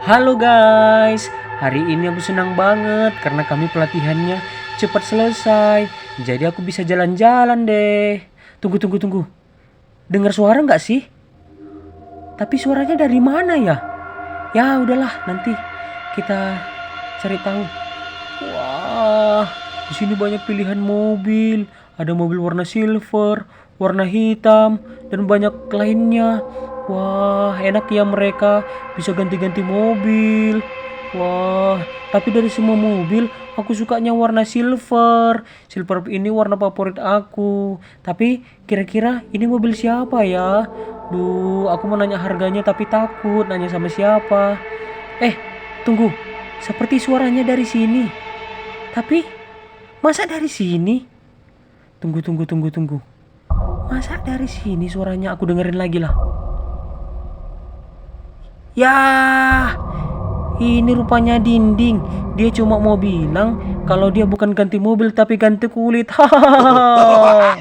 Halo guys, hari ini aku senang banget karena kami pelatihannya cepat selesai. Jadi aku bisa jalan-jalan deh. Tunggu. Dengar suara nggak sih? Tapi suaranya dari mana ya? Ya udahlah, nanti kita cari tahu. Wah, di sini banyak pilihan mobil. Ada mobil warna silver, warna hitam, dan banyak lainnya. Wah, enak ya mereka bisa ganti-ganti mobil. Wah, tapi dari semua mobil, aku sukanya warna silver. Silver ini warna favorit aku. Tapi kira-kira ini mobil siapa ya? Duh, aku mau nanya harganya tapi takut nanya sama siapa. Eh, tunggu. Seperti suaranya dari sini. Tapi masa dari sini? Tunggu. Masa dari sini suaranya? Aku dengerin lagi lah. Yah, ini rupanya dinding. Dia cuma mau bilang kalau dia bukan ganti mobil tapi ganti kulit. Hahaha.